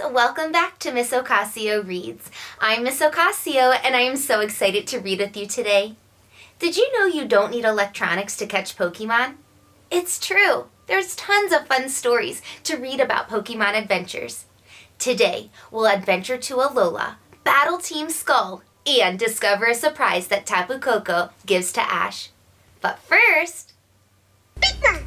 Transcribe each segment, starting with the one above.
welcome back to Miss Ocasio Reads. I'm Miss Ocasio, and I am so excited to read with you today. Did you know you don't need electronics to catch Pokemon? It's true. There's tons of fun stories to read about Pokemon adventures. Today, we'll adventure to Alola, battle Team Skull, and discover a surprise that Tapu Koko gives to Ash. But first... Pika!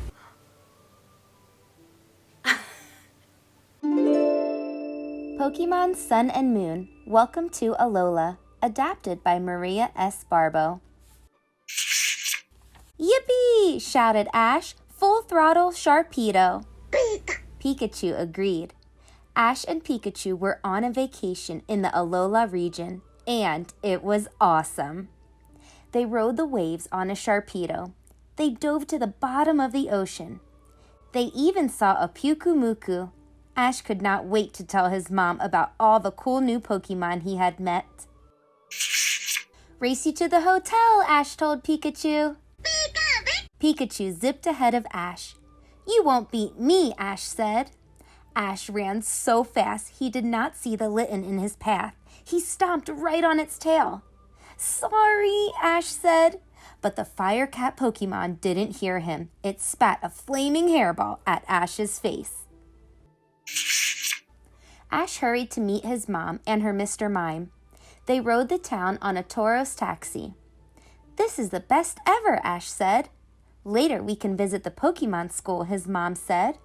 Pokemon Sun and Moon, Welcome to Alola, adapted by Maria S. Barbo. Yippee! Shouted Ash, full throttle Sharpedo. Pikachu agreed. Ash and Pikachu were on a vacation in the Alola region, and it was awesome. They rode the waves on a Sharpedo. They dove to the bottom of the ocean. They even saw a Pukumuku. Ash could not wait to tell his mom about all the cool new Pokemon he had met. Race you to the hotel, Ash told Pikachu. Pikachu zipped ahead of Ash. You won't beat me, Ash said. Ash ran so fast he did not see the Litten in his path. He stomped right on its tail. Sorry, Ash said. But the Fire Cat Pokemon didn't hear him. It spat a flaming hairball at Ash's face. Ash hurried to meet his mom and her Mr. Mime. They rode the town on a Tauros taxi. This is the best ever, Ash said. Later we can visit the Pokemon School, his mom said.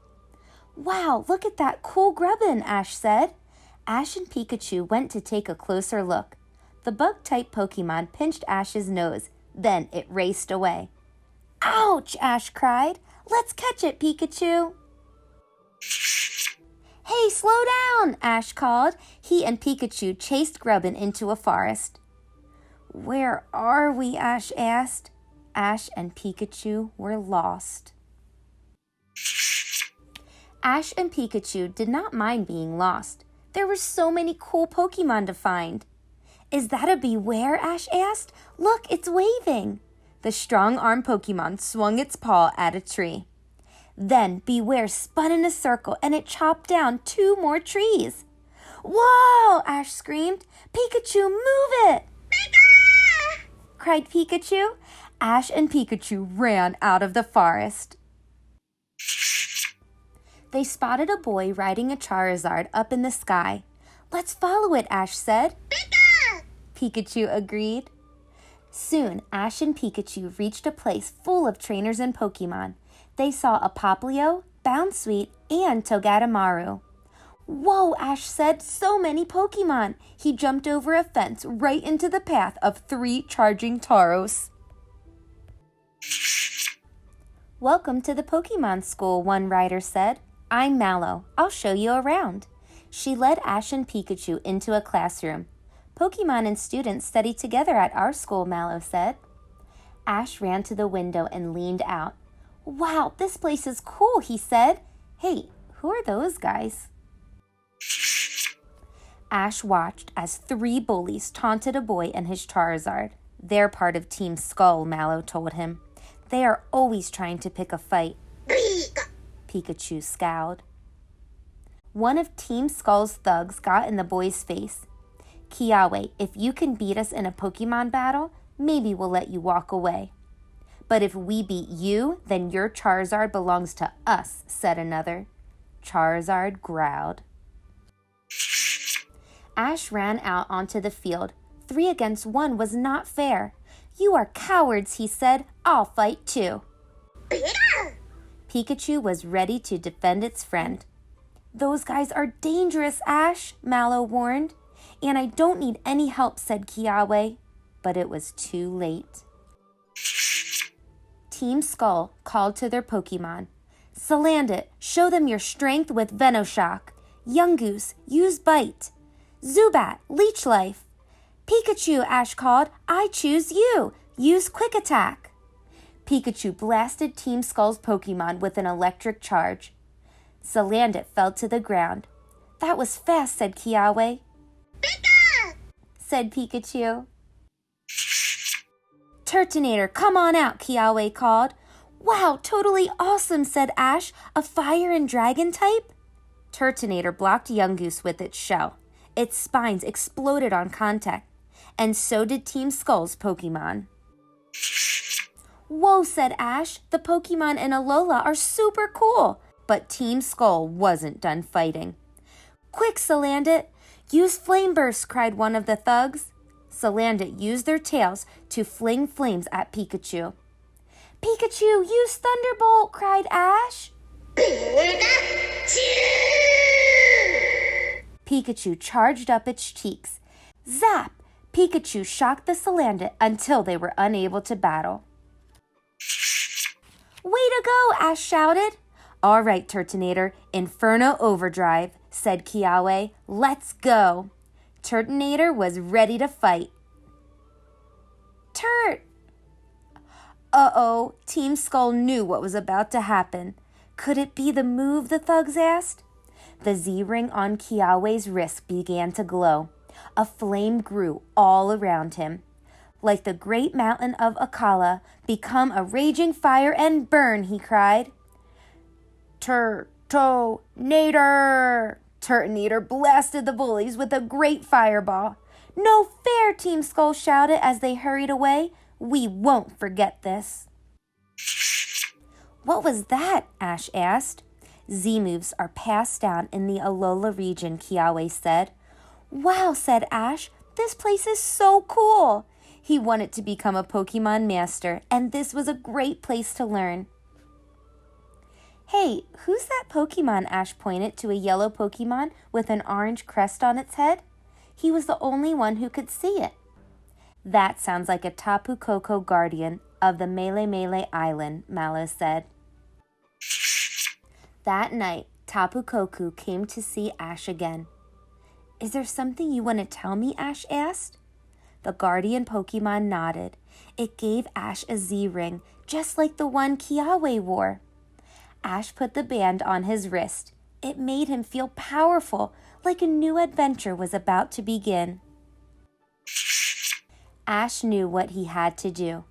Wow, look at that cool grubbin, Ash said. Ash and Pikachu went to take a closer look. The bug-type Pokemon pinched Ash's nose. Then it raced away. Ouch, Ash cried. Let's catch it, Pikachu. Hey, slow down, Ash called. He and Pikachu chased Grubbin into a forest. Where are we, Ash asked. Ash and Pikachu were lost. Ash and Pikachu did not mind being lost. There were so many cool Pokemon to find. Is that a Beware? Ash asked. Look, it's waving. The strong-armed Pokemon swung its paw at a tree. Then Beware spun in a circle and it chopped down 2 more trees. Whoa! Ash screamed. Pikachu, move it! Pika! Cried Pikachu. Ash and Pikachu ran out of the forest. They spotted a boy riding a Charizard up in the sky. Let's follow it, Ash said. Pika! Pikachu agreed. Soon, Ash and Pikachu reached a place full of trainers and Pokemon. They saw a Poplio, Bounsweet, and Togedemaru. Whoa, Ash said, so many Pokemon. He jumped over a fence right into the path of 3 charging Tauros. Welcome to the Pokemon School, one rider said. I'm Mallow. I'll show you around. She led Ash and Pikachu into a classroom. Pokemon and students study together at our school, Mallow said. Ash ran to the window and leaned out. Wow, this place is cool, he said. Hey, who are those guys? Ash watched as 3 bullies taunted a boy and his Charizard. They're part of Team Skull, Mallow told him. They are always trying to pick a fight. Pikachu scowled. One of Team Skull's thugs got in the boy's face. Kiawe, if you can beat us in a Pokemon battle, maybe we'll let you walk away. But if we beat you, then your Charizard belongs to us, said another. Charizard growled. Ash ran out onto the field. 3 against 1 was not fair. You are cowards, he said. I'll fight too. Pikachu was ready to defend its friend. Those guys are dangerous, Ash, Mallow warned. And I don't need any help, said Kiawe. But it was too late. Team Skull called to their Pokemon. Salandit, show them your strength with Venoshock. Yungoos, use Bite. Zubat, Leech Life. Pikachu, Ash called, I choose you. Use Quick Attack. Pikachu blasted Team Skull's Pokemon with an electric charge. Salandit fell to the ground. That was fast, said Kiawe. Pika! Said Pikachu. Turtonator, come on out, Kiawe called. Wow, totally awesome, said Ash. A fire and dragon type? Turtonator blocked Young Goose with its shell. Its spines exploded on contact, and so did Team Skull's Pokemon. Whoa, said Ash. The Pokemon in Alola are super cool. But Team Skull wasn't done fighting. Quick, Salandit! Use Flame Burst, cried one of the thugs. Salandit used their tails to fling flames at Pikachu. Pikachu, use Thunderbolt, cried Ash. Pikachu charged up its cheeks. Zap! Pikachu shocked the Salandit until they were unable to battle. Way to go, Ash shouted. All right, Turtonator, Inferno Overdrive, said Kiawe. Let's go. Turtonator was ready to fight. Turt! Uh-oh, Team Skull knew what was about to happen. Could it be the move, the thugs asked? The Z-ring on Kiawe's wrist began to glow. A flame grew all around him. Like the great mountain of Akala, become a raging fire and burn, he cried. Turtonator! Turtonator blasted the bullies with a great fireball. No fair, Team Skull shouted as they hurried away. We won't forget this. What was that? Ash asked. Z-moves are passed down in the Alola region, Kiawe said. Wow, said Ash. This place is so cool. He wanted to become a Pokemon master, and this was a great place to learn. Hey, who's that Pokemon? Ash pointed to a yellow Pokemon with an orange crest on its head. He was the only one who could see it. That sounds like a Tapu Koko guardian of the Mele Island, Mallow said. That night, Tapu Koko came to see Ash again. Is there something you want to tell me? Ash asked. The guardian Pokemon nodded. It gave Ash a Z-ring, just like the one Kiawe wore. Ash put the band on his wrist. It made him feel powerful, like a new adventure was about to begin. Ash knew what he had to do.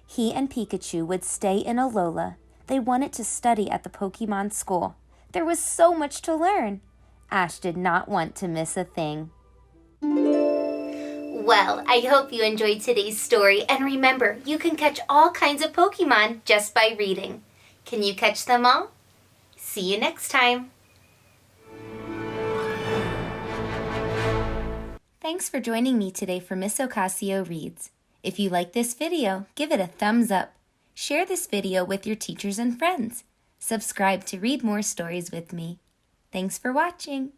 He and Pikachu would stay in Alola. They wanted to study at the Pokemon School. There was so much to learn. Ash did not want to miss a thing. Well, I hope you enjoyed today's story, and remember, you can catch all kinds of Pokemon just by reading. Can you catch them all? See you next time. Thanks for joining me today for Miss Ocasio Reads. If you like this video, give it a thumbs up. Share this video with your teachers and friends. Subscribe to read more stories with me. Thanks for watching.